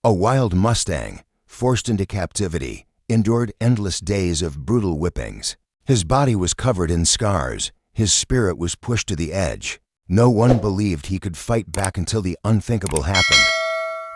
A wild Mustang, forced into captivity, endured endless days of brutal whippings. His body was covered in scars. His spirit was pushed to the edge. No one believed he could fight back until the unthinkable happened.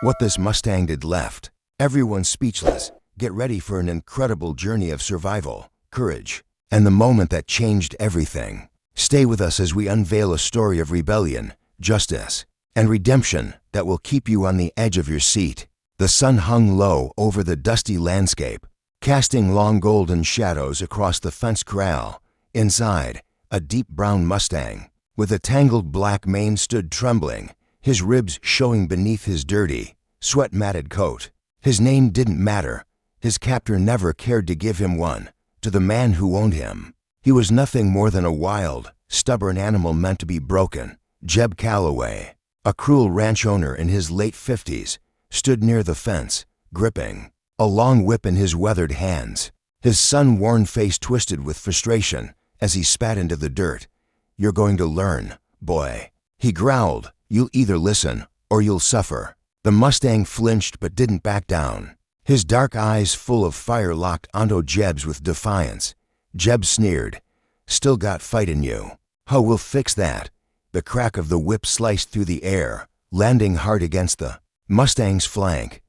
What this Mustang did left everyone speechless. Get ready for an incredible journey of survival, courage, and the moment that changed everything. Stay with us as we unveil a story of rebellion, justice, and redemption that will keep you on the edge of your seat. The sun hung low over the dusty landscape, casting long golden shadows across the fenced corral. Inside, a deep brown Mustang with a tangled black mane stood trembling, his ribs showing beneath his dirty, sweat-matted coat. His name didn't matter. His captor never cared to give him one. To the man who owned him, he was nothing more than a wild, stubborn animal meant to be broken. Jeb Calloway, a cruel ranch owner in his late 50s, stood near the fence, gripping a long whip in his weathered hands, his sun-worn face twisted with frustration as he spat into the dirt. "You're going to learn, boy," he growled. "You'll either listen or you'll suffer." The Mustang flinched but didn't back down. His dark eyes full of fire locked onto Jeb's with defiance. Jeb sneered, "Still got fight in you. How we'll fix that." The crack of the whip sliced through the air, landing hard against the Mustang's flank.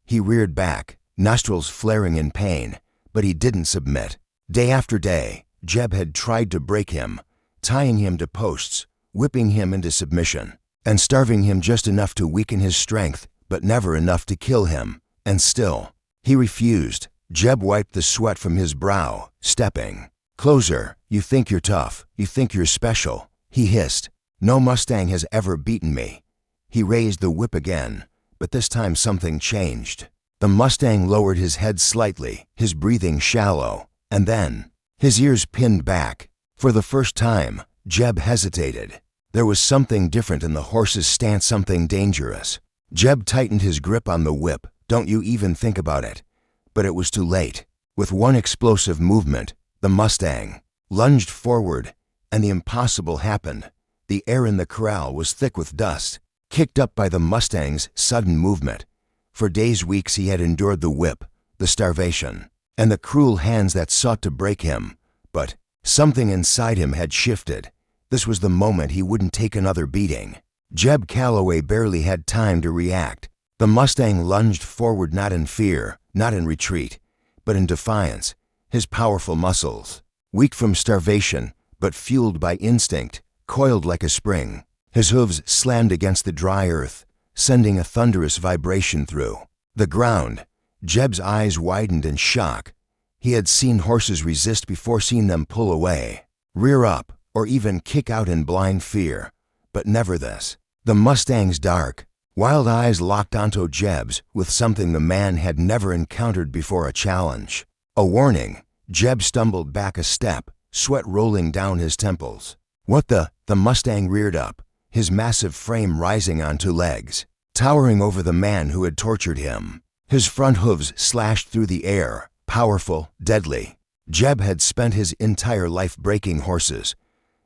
He reared back, nostrils flaring in pain, but he didn't submit. Day after day, Jeb had tried to break him, tying him to posts, whipping him into submission, and starving him just enough to weaken his strength, but never enough to kill him. And still, he refused. Jeb wiped the sweat from his brow, stepping closer. "You think you're tough. You think you're special," he hissed. "No Mustang has ever beaten me." He raised the whip again, but this time something changed. The Mustang lowered his head slightly, his breathing shallow, and then, his ears pinned back. For the first time, Jeb hesitated. There was something different in the horse's stance, something dangerous. Jeb tightened his grip on the whip. "Don't you even think about it." But it was too late. With one explosive movement, the Mustang lunged forward, and the impossible happened. The air in the corral was thick with dust, kicked up by the Mustang's sudden movement. For days, weeks, he had endured the whip, the starvation, and the cruel hands that sought to break him. But something inside him had shifted. This was the moment he wouldn't take another beating. Jeb Calloway barely had time to react. The Mustang lunged forward, not in fear, not in retreat, but in defiance. His powerful muscles, weak from starvation, but fueled by instinct, coiled like a spring. His hooves slammed against the dry earth, sending a thunderous vibration through the ground. Jeb's eyes widened in shock. He had seen horses resist before, seen them pull away, rear up, or even kick out in blind fear, but never this. The Mustang's dark, wild eyes locked onto Jeb's with something the man had never encountered before, a challenge, a warning. Jeb stumbled back a step, sweat rolling down his temples. "What the?" The Mustang reared up, his massive frame rising on two legs, towering over the man who had tortured him. His front hooves slashed through the air, powerful, deadly. Jeb had spent his entire life breaking horses.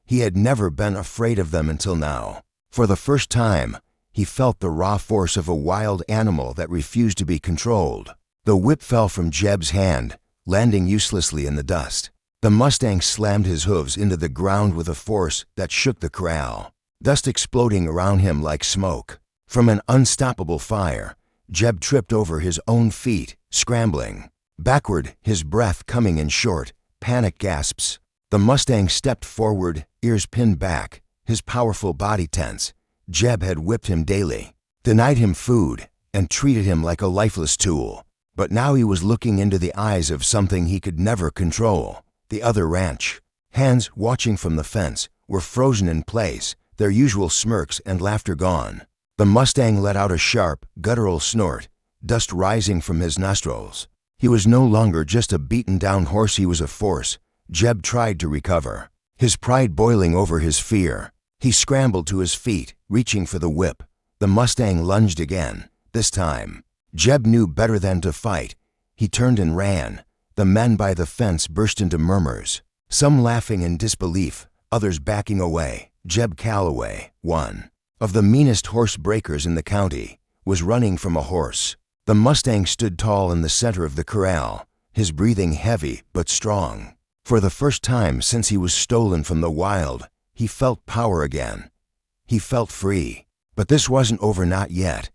He had never been afraid of them until now. For the first time, he felt the raw force of a wild animal that refused to be controlled. The whip fell from Jeb's hand, landing uselessly in the dust. The Mustang slammed his hooves into the ground with a force that shook the corral, dust exploding around him like smoke. From an unstoppable fire, Jeb tripped over his own feet, scrambling backward, his breath coming in short, panic gasps. The Mustang stepped forward, ears pinned back, his powerful body tense. Jeb had whipped him daily, denied him food, and treated him like a lifeless tool. But now he was looking into the eyes of something he could never control. The other ranch hands, watching from the fence, were frozen in place, their usual smirks and laughter gone. The Mustang let out a sharp, guttural snort, dust rising from his nostrils. He was no longer just a beaten-down horse, he was a force. Jeb tried to recover, his pride boiling over his fear. He scrambled to his feet, reaching for the whip. The Mustang lunged again. This time, Jeb knew better than to fight. He turned and ran. The men by the fence burst into murmurs, some laughing in disbelief, others backing away. Jeb Calloway, one of the meanest horse breakers in the county, was running from a horse The Mustang stood tall in the center of the corral, his breathing heavy but strong. For the first time since he was stolen from the wild, he felt power again. He felt free. But this wasn't over, not yet,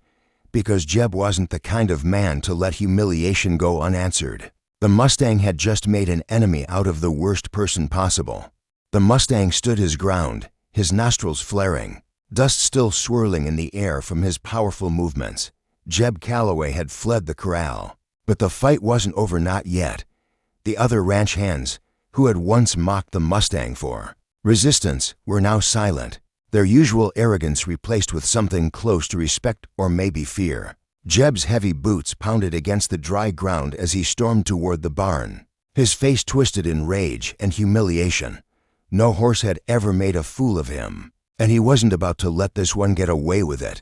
because Jeb wasn't the kind of man to let humiliation go unanswered. The Mustang had just made an enemy out of the worst person possible. The Mustang stood his ground, his nostrils flaring, dust still swirling in the air from his powerful movements. Jeb Calloway had fled the corral. But the fight wasn't over, not yet. The other ranch hands, who had once mocked the Mustang for resistance, were now silent, their usual arrogance replaced with something close to respect or maybe fear. Jeb's heavy boots pounded against the dry ground as he stormed toward the barn, his face twisted in rage and humiliation. No horse had ever made a fool of him, and he wasn't about to let this one get away with it.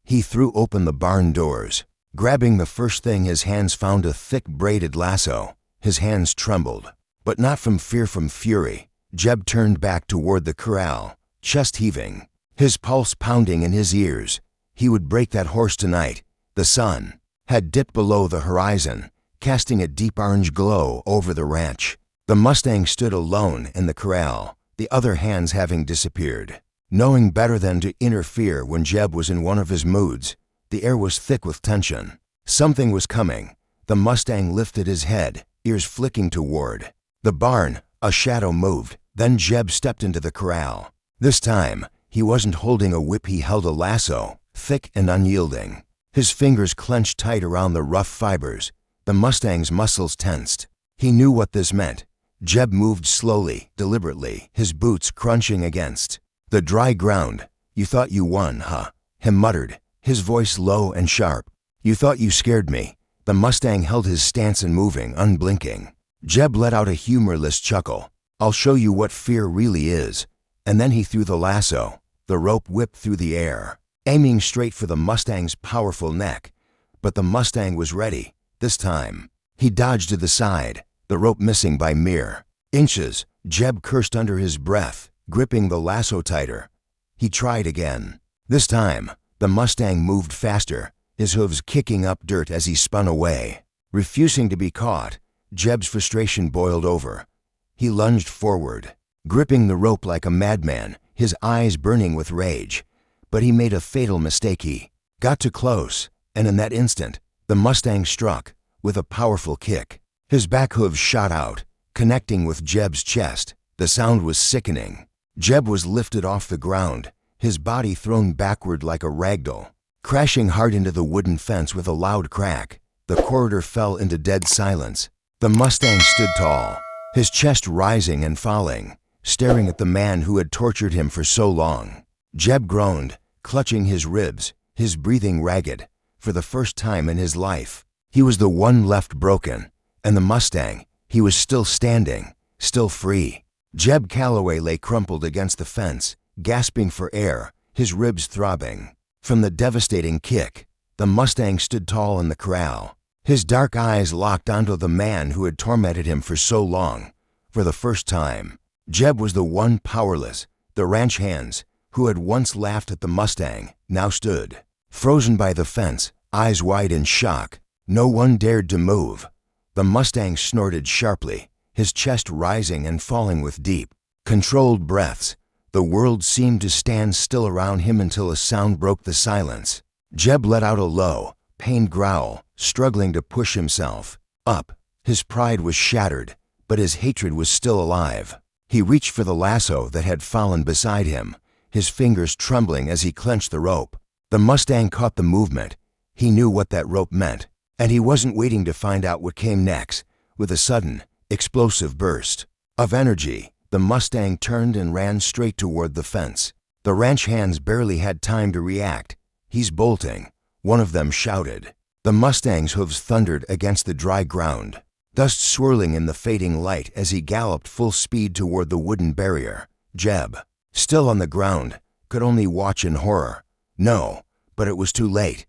He threw open the barn doors. Grabbing the first thing his hands found, a thick braided lasso. His hands trembled, but not from fear, from fury. Jeb turned back toward the corral, chest heaving, his pulse pounding in his ears. He would break that horse tonight. The sun had dipped below the horizon, casting a deep orange glow over the ranch. The Mustang stood alone in the corral, the other hands having disappeared. Knowing better than to interfere when Jeb was in one of his moods, the air was thick with tension. Something was coming. The Mustang lifted his head, ears flicking toward the barn. A shadow moved. Then Jeb stepped into the corral. This time, he wasn't holding a whip, he held a lasso, thick and unyielding. His fingers clenched tight around the rough fibers. The Mustang's muscles tensed. He knew what this meant. Jeb moved slowly, deliberately, his boots crunching against the dry ground. "You thought you won, huh?" he muttered, his voice low and sharp. "You thought you scared me." The Mustang held his stance, unmoving, unblinking. Jeb let out a humorless chuckle. "I'll show you what fear really is." And then he threw the lasso. The rope whipped through the air, aiming straight for the Mustang's powerful neck. But the Mustang was ready. This time, he dodged to the side, the rope missing by mere inches. Jeb cursed under his breath, gripping the lasso tighter. He tried again. This time, the Mustang moved faster, his hooves kicking up dirt as he spun away. Refusing to be caught, Jeb's frustration boiled over. He lunged forward, gripping the rope like a madman, his eyes burning with rage. But he made a fatal mistake. He got too close, and in that instant, the Mustang struck with a powerful kick. His back hooves shot out, connecting with Jeb's chest. The sound was sickening. Jeb was lifted off the ground, his body thrown backward like a ragdoll, crashing hard into the wooden fence with a loud crack. The corridor fell into dead silence. The Mustang stood tall, his chest rising and falling, staring at the man who had tortured him for so long. Jeb groaned, clutching his ribs, his breathing ragged. For the first time in his life, he was the one left broken. And the Mustang, he was still standing, still free. Jeb Calloway lay crumpled against the fence, gasping for air, his ribs throbbing from the devastating kick. The Mustang stood tall in the corral, his dark eyes locked onto the man who had tormented him for so long. For the first time, Jeb was the one powerless. The ranch hands, who had once laughed at the Mustang, now stood frozen by the fence, eyes wide in shock. No one dared to move. The Mustang snorted sharply, his chest rising and falling with deep, controlled breaths. The world seemed to stand still around him until a sound broke the silence. Jeb let out a low, pained growl, struggling to push himself up. His pride was shattered, but his hatred was still alive. He reached for the lasso that had fallen beside him, his fingers trembling as he clenched the rope. The Mustang caught the movement. He knew what that rope meant, and he wasn't waiting to find out what came next. With a sudden, explosive burst of energy, the Mustang turned and ran straight toward the fence. The ranch hands barely had time to react. "He's bolting," one of them shouted. The Mustang's hooves thundered against the dry ground, dust swirling in the fading light as he galloped full speed toward the wooden barrier. Jeb, still on the ground, could only watch in horror. No, but it was too late.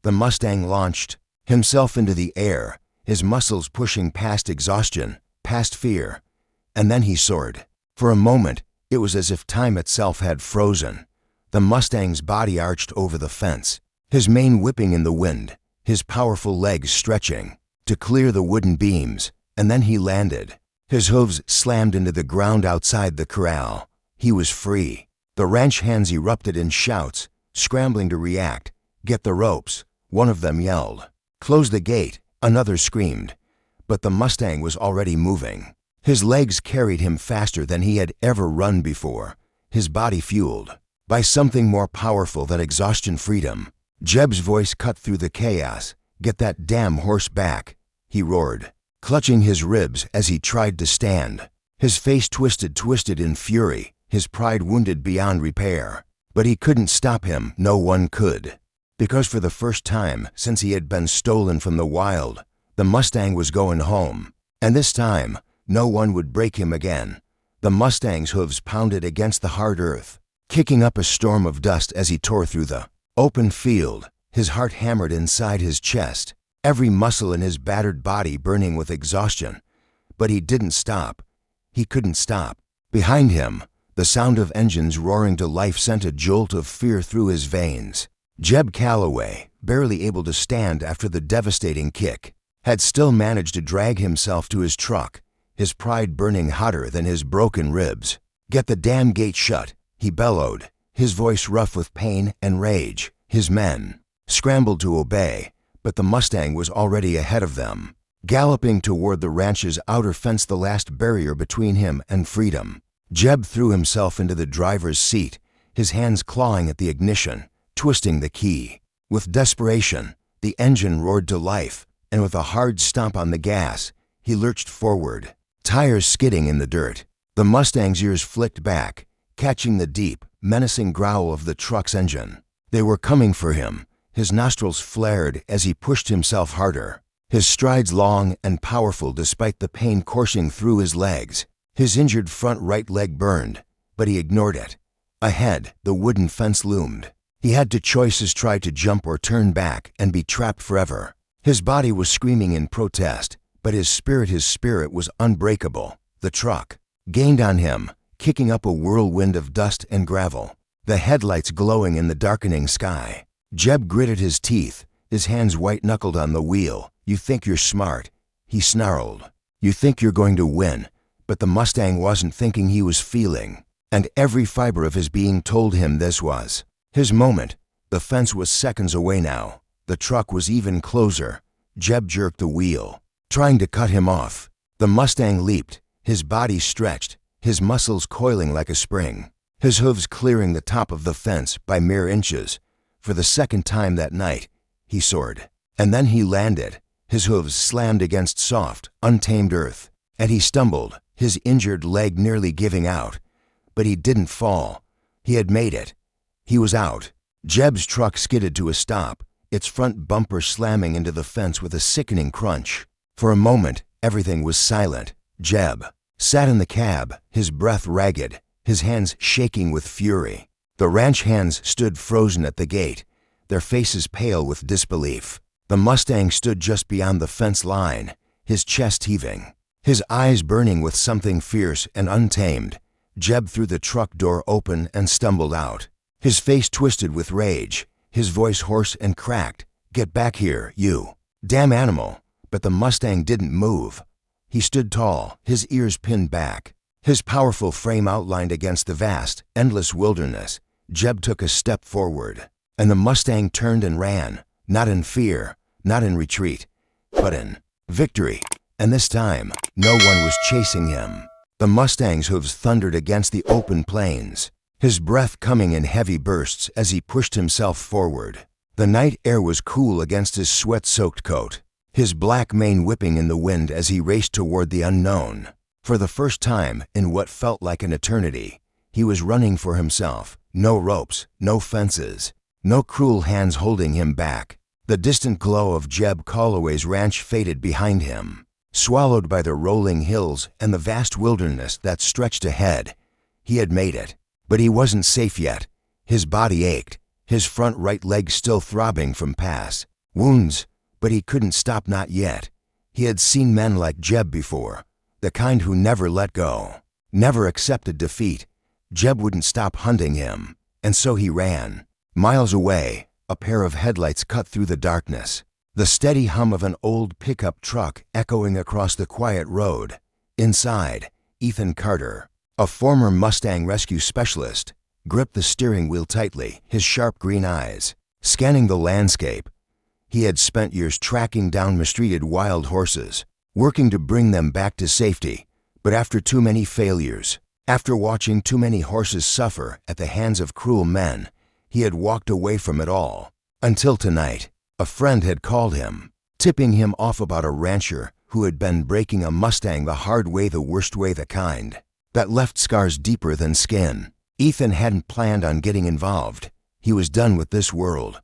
The Mustang launched himself into the air, his muscles pushing past exhaustion, past fear. And then he soared. For a moment, it was as if time itself had frozen. The Mustang's body arched over the fence, his mane whipping in the wind, his powerful legs stretching to clear the wooden beams, and then he landed. His hooves slammed into the ground outside the corral. He was free. The ranch hands erupted in shouts, scrambling to react. "Get the ropes," one of them yelled. "Close the gate," another screamed. But the Mustang was already moving. His legs carried him faster than he had ever run before, his body fueled by something more powerful than exhaustion. Freedom. Jeb's voice cut through the chaos. "Get that damn horse back," he roared, clutching his ribs as he tried to stand. His face twisted in fury, his pride wounded beyond repair. But he couldn't stop him, no one could. Because for the first time since he had been stolen from the wild, the Mustang was going home. And this time, no one would break him again. The Mustang's hooves pounded against the hard earth, kicking up a storm of dust as he tore through the open field. His heart hammered inside his chest, every muscle in his battered body burning with exhaustion. But he didn't stop. He couldn't stop. Behind him, the sound of engines roaring to life sent a jolt of fear through his veins. Jeb Calloway, barely able to stand after the devastating kick, had still managed to drag himself to his truck, his pride burning hotter than his broken ribs. "Get the damn gate shut," he bellowed, his voice rough with pain and rage. His men scrambled to obey, but the Mustang was already ahead of them, galloping toward the ranch's outer fence, the last barrier between him and freedom. Jeb threw himself into the driver's seat, his hands clawing at the ignition, twisting the key. With desperation, the engine roared to life, and with a hard stomp on the gas, he lurched forward, tires skidding in the dirt. The Mustang's ears flicked back, catching the deep, menacing growl of the truck's engine. They were coming for him. His nostrils flared as he pushed himself harder, his strides long and powerful despite the pain coursing through his legs. His injured front right leg burned, but he ignored it. Ahead, the wooden fence loomed. He had two choices: try to jump or turn back and be trapped forever. His body was screaming in protest, but his spirit was unbreakable. The truck gained on him, kicking up a whirlwind of dust and gravel, the headlights glowing in the darkening sky. Jeb gritted his teeth, his hands white-knuckled on the wheel. "You think you're smart," he snarled. "You think you're going to win." But the Mustang wasn't thinking, he was feeling, and every fiber of his being told him this was his moment. The fence was seconds away now. The truck was even closer. Jeb jerked the wheel, trying to cut him off. The Mustang leaped, his body stretched, his muscles coiling like a spring, his hooves clearing the top of the fence by mere inches. For the second time that night, he soared. And then he landed. His hooves slammed against soft, untamed earth, and he stumbled, his injured leg nearly giving out. But he didn't fall. He had made it. He was out. Jeb's truck skidded to a stop, its front bumper slamming into the fence with a sickening crunch. For a moment, everything was silent. Jeb sat in the cab, his breath ragged, his hands shaking with fury. The ranch hands stood frozen at the gate, their faces pale with disbelief. The Mustang stood just beyond the fence line, his chest heaving, his eyes burning with something fierce and untamed. Jeb threw the truck door open and stumbled out, his face twisted with rage, his voice hoarse and cracked. "Get back here, you damn animal!" But the Mustang didn't move. He stood tall, his ears pinned back, his powerful frame outlined against the vast, endless wilderness. Jeb took a step forward, and the Mustang turned and ran, not in fear, not in retreat, but in victory. And this time, no one was chasing him. The Mustang's hooves thundered against the open plains, his breath coming in heavy bursts as he pushed himself forward. The night air was cool against his sweat-soaked coat, his black mane whipping in the wind as he raced toward the unknown. For the first time in what felt like an eternity, he was running for himself. No ropes, no fences, no cruel hands holding him back. The distant glow of Jeb Calloway's ranch faded behind him, swallowed by the rolling hills and the vast wilderness that stretched ahead. He had made it, but he wasn't safe yet. His body ached, his front right leg still throbbing from past wounds, but he couldn't stop, not yet. He had seen men like Jeb before, the kind who never let go, never accepted defeat. Jeb wouldn't stop hunting him, and so he ran. Miles away, a pair of headlights cut through the darkness. the steady hum of an old pickup truck echoing across the quiet road. Inside, Ethan Carter, a former Mustang rescue specialist, gripped the steering wheel tightly, his sharp green eyes scanning the landscape. He had spent years tracking down mistreated wild horses, working to bring them back to safety, but after too many failures, after watching too many horses suffer at the hands of cruel men, he had walked away from it all. Until tonight, a friend had called him, tipping him off about a rancher who had been breaking a Mustang the hard way, the worst way, the kind that left scars deeper than skin. Ethan hadn't planned on getting involved. He was done with this world.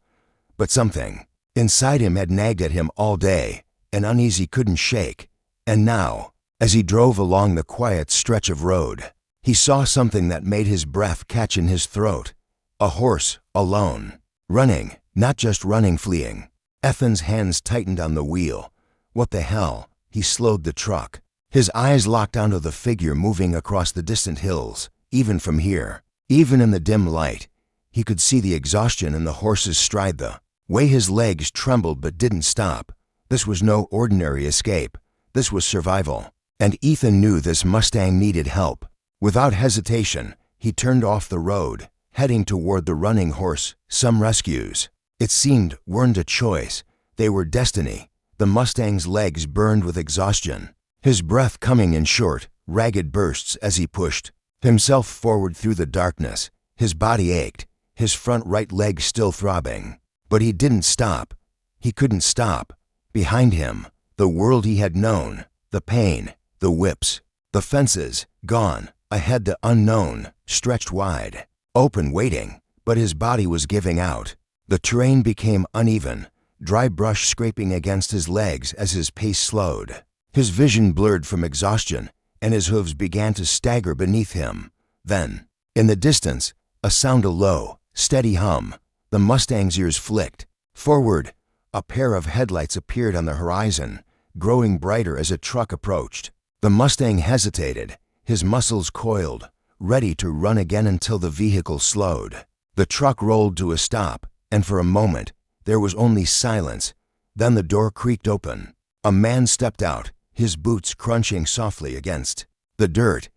But something inside him had nagged at him all day, an unease he couldn't shake. And now, as he drove along the quiet stretch of road, he saw something that made his breath catch in his throat. A horse, alone, running, not just running, fleeing. Ethan's hands tightened on the wheel. What the hell? He slowed the truck. His eyes locked onto the figure moving across the distant hills. Even from here, even in the dim light, he could see the exhaustion in the horse's stride, the way his legs trembled but didn't stop. This was no ordinary escape. This was survival. And Ethan knew this Mustang needed help. Without hesitation, he turned off the road, heading toward the running horse. Some rescues, it seemed, weren't a choice. They were destiny. The Mustang's legs burned with exhaustion, his breath coming in short, ragged bursts as he pushed himself forward through the darkness. His body ached, his front right leg still throbbing. But he didn't stop. He couldn't stop. Behind him, the world he had known, the pain, the whips, the fences, gone. Ahead, the unknown, stretched wide, open, waiting. But his body was giving out. The terrain became uneven, dry brush scraping against his legs as his pace slowed. His vision blurred from exhaustion, and his hooves began to stagger beneath him. Then, in the distance, a sound, a low, steady hum. The Mustang's ears flicked forward. A pair of headlights appeared on the horizon, growing brighter as a truck approached. The Mustang hesitated, his muscles coiled, ready to run again until the vehicle slowed. The truck rolled to a stop, and for a moment, there was only silence. Then the door creaked open. A man stepped out, his boots crunching softly against the dirt.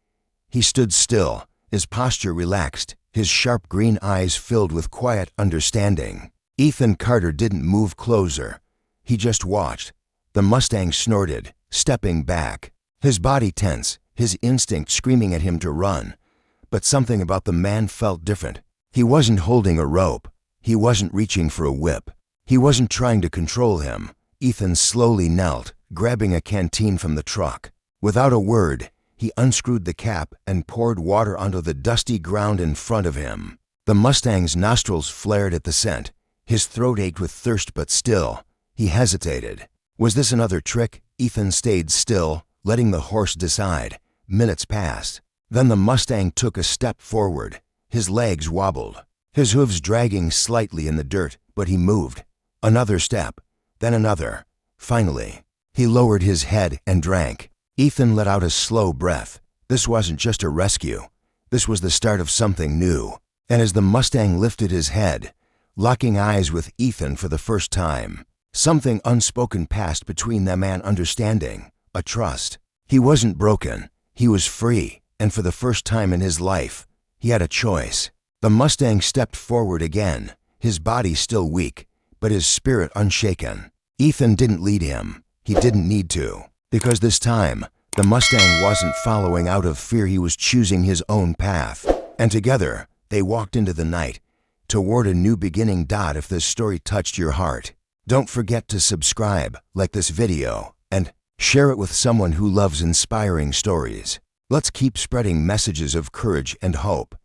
He stood still, his posture relaxed, his sharp green eyes filled with quiet understanding. Ethan Carter didn't move closer. He just watched. The Mustang snorted, stepping back, his body tense, his instinct screaming at him to run. But something about the man felt different. He wasn't holding a rope. He wasn't reaching for a whip. He wasn't trying to control him. Ethan slowly knelt, grabbing a canteen from the truck. Without a word, he unscrewed the cap and poured water onto the dusty ground in front of him. The Mustang's nostrils flared at the scent. His throat ached with thirst, but still, he hesitated. Was this another trick? Ethan stayed still, letting the horse decide. Minutes passed. Then the Mustang took a step forward. His legs wobbled, his hooves dragging slightly in the dirt, but he moved. Another step, then another. Finally, he lowered his head and drank. Ethan let out a slow breath. This wasn't just a rescue. This was the start of something new. And as the Mustang lifted his head, locking eyes with Ethan for the first time, something unspoken passed between them, an understanding, a trust. He wasn't broken. He was free, and for the first time in his life, he had a choice. The Mustang stepped forward again, his body still weak, but his spirit unshaken. Ethan didn't lead him. He didn't need to, because this time, the Mustang wasn't following out of fear. He was choosing his own path. And together, they walked into the night, toward a new beginning. If this story touched your heart, don't forget to subscribe, like this video, and share it with someone who loves inspiring stories. Let's keep spreading messages of courage and hope.